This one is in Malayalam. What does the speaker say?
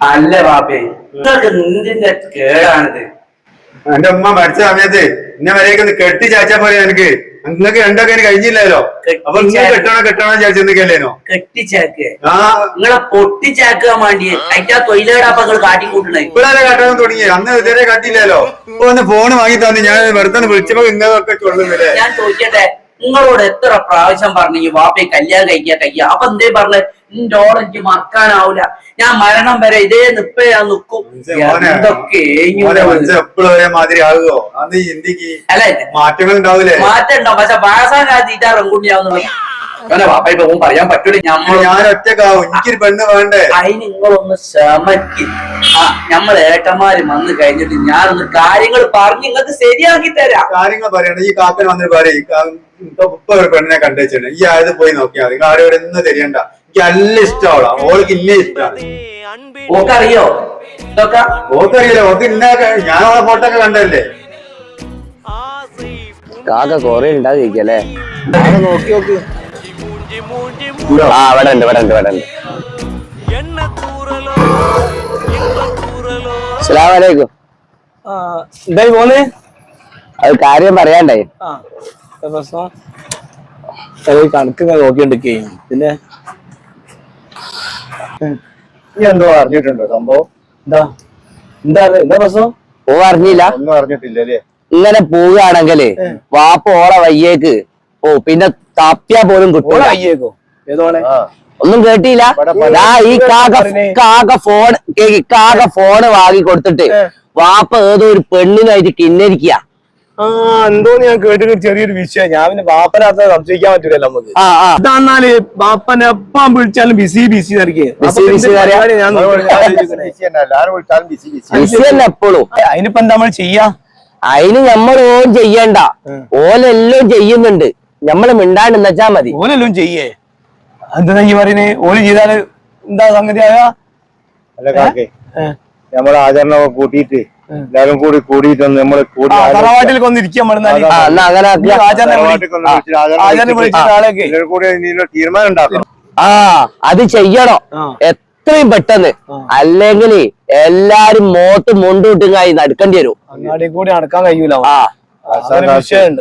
അല്ല ബാപ്പേ, നിങ്ങൾക്ക് എന്തിന്റെ കേടാണിത്? എന്റെ ഉമ്മ മരിച്ച സമയത്ത് ഇന്നെ വരെയൊക്കെ ഒന്ന് കെട്ടി ചാച്ചാ പോലെ എനിക്ക് നിങ്ങൾക്ക് രണ്ടൊക്കെ എനിക്ക് കഴിഞ്ഞില്ലല്ലോ. അപ്പൊ നിങ്ങൾ കെട്ടണോ ചാച്ചെന്നൊക്കെയല്ലേനോ? കെട്ടിച്ചാക്ക് നിങ്ങളെ പൊട്ടിച്ചാക്കാൻ വേണ്ടി അതിന്റെ തൊഴിലേടാപ്പ നിങ്ങൾ കാട്ടിക്കൂട്ടണേ. ഇപ്പോഴല്ലേ കെട്ടാൻ തുടങ്ങി, അന്ന് ഇതുവരെ കട്ടില്ലല്ലോ. ഇപ്പൊ ഒന്ന് ഫോൺ വാങ്ങി തന്നെ ഞാൻ വെറുതെ വിളിച്ചപ്പോ ഇന്നതൊക്കെ ചൊല്ലുന്നില്ലേ. ഞാൻ ചോദിക്കട്ടെ, നിങ്ങളോട് എത്ര പ്രാവശ്യം പറഞ്ഞു ഈ വാപ്പയെ കല്യാണം കഴിക്കുക? അപ്പൊ എന്തേ പറഞ്ഞത്? നിന്റെ ഓളെനിക്ക് മറക്കാനാവൂല, ഞാൻ മരണം വരെ ഇതേ നിപ്പേ ഞാൻ നിക്കും. എന്തൊക്കെ എപ്പോഴും ഒരേ മാതിരി ആകുമോ? അന്ന് ഇന്ത്യക്ക് അല്ലെ മാറ്റങ്ങൾ ഉണ്ടാവില്ലേ? മാറ്റം ഉണ്ടാവും, പക്ഷെ പാസാൻ കാത്തിട്ടാ റെങ്കുണ്ടിയാവുന്നത് വാപ്പ ഇപ്പൊ പറയാൻ പറ്റൂല. ഞാൻ ഒറ്റക്കാവും, എനിക്കൊരു പെണ്ണ് വേണ്ടേ? അതിന് നിങ്ങളൊന്ന് ശ്രമിക്ക്. നമ്മൾ ഏട്ടന്മാര് വന്ന് കഴിഞ്ഞിട്ട് ഞാനൊന്ന് കാര്യങ്ങൾ പറഞ്ഞ് നിങ്ങൾക്ക് ശരിയാക്കി തരാം. കാര്യങ്ങൾ പറയണം. ഈ കാക്കൻ വന്നിട്ട് പറയും ഇപ്പൊ ഒരു പെണ്ണിനെ കണ്ടുവെച്ചിട്ടുണ്ട്, ഈ ആയത് പോയി നോക്കിയാൽ മതി, ആരോട് ഒന്നും തെരിയണ്ട. എനിക്ക് നല്ല ഇഷ്ടമാവളാ, ഓൾക്ക് ഇന്നെ ഇഷ്ടമാണ്. ഓക്കറിയോ ഇതൊക്കെ? ഓക്കറിയില്ല, ഓക്ക് ഇന്ന ഞാൻ അവളെ ഫോട്ടോ ഒക്കെ കണ്ടല്ലേ. കാക്ക കൊറേ ഉണ്ടാകില്ലേ? നോക്കി നോക്ക്. ആ ഇവിടെ ഉണ്ട്. അസ്സലാമലൈക്കും. എന്തായി പോന്നേ? അത് കാര്യം പറയാണ്ടായി. പ്രശ്നം കണക്ക് നോക്കിണ്ടിരിക്കേ. പിന്നെ നീ എന്തോ അറിഞ്ഞിട്ടുണ്ടോ സംഭവം? എന്താ പ്രശ്നം? ഓ അറിഞ്ഞില്ല? ഒന്നും അറിഞ്ഞിട്ടില്ലല്ലേ? ഇങ്ങനെ പോവുകയാണെങ്കില് വാപ്പ ഓളെ വയ്യേക്ക് പിന്നെ തപ്പിയാ പോലും കിട്ടും. അയ്യേക്കോ ഏതോളെ ഒന്നും കേട്ടില്ല? ഈ കാക ഫോണ് വാങ്ങി കൊടുത്തിട്ട് വാപ്പ ഏതോ ഒരു പെണ്ണിനായിട്ട് കിന്നരിക്കുക. എന്തോന്ന് ഞാൻ കേട്ടിട്ട് ചെറിയൊരു വിഷയം. ഞാൻ പിന്നെ ബാപ്പനകത്ത് സംശയിക്കാൻ പറ്റൂലല്ലോ നമുക്ക്. ഇതാന്നാല് ബാപ്പനെ എപ്പം വിളിച്ചാലും ബിസി എപ്പോഴും. അതിനിപ്പോ എന്താ നമ്മൾ ചെയ്യാ? അതിന് നമ്മൾ ഓൻ ചെയ്യണ്ട, ഓലെല്ലാം ചെയ്യുന്നുണ്ട്, നമ്മള് മിണ്ടാണ്ട് വെച്ചാ മതി. ഓലെല്ലാം ചെയ്യേ? എന്താ ഈ പറയുന്നേ? ഓല് ചെയ്താല് എന്താ സംഗതി ആയാ? നമ്മളെ ആചരണമൊക്കെ കൂട്ടിയിട്ട് എല്ലാരും കൂടിയിട്ട് നമ്മള് തറവാട്ടിൽ കൊന്നിരിക്കും. തീരുമാനം ഉണ്ടാക്കണം. അത് ചെയ്യണോ എത്രയും പെട്ടെന്ന്, അല്ലെങ്കിൽ എല്ലാരും മോത്ത് മുണ്ടൂട്ടുങ്ങായി നടക്കേണ്ടി വരും. അങ്ങാടി കൂടി നടക്കാൻ കഴിയൂല. വിഷയമുണ്ട്.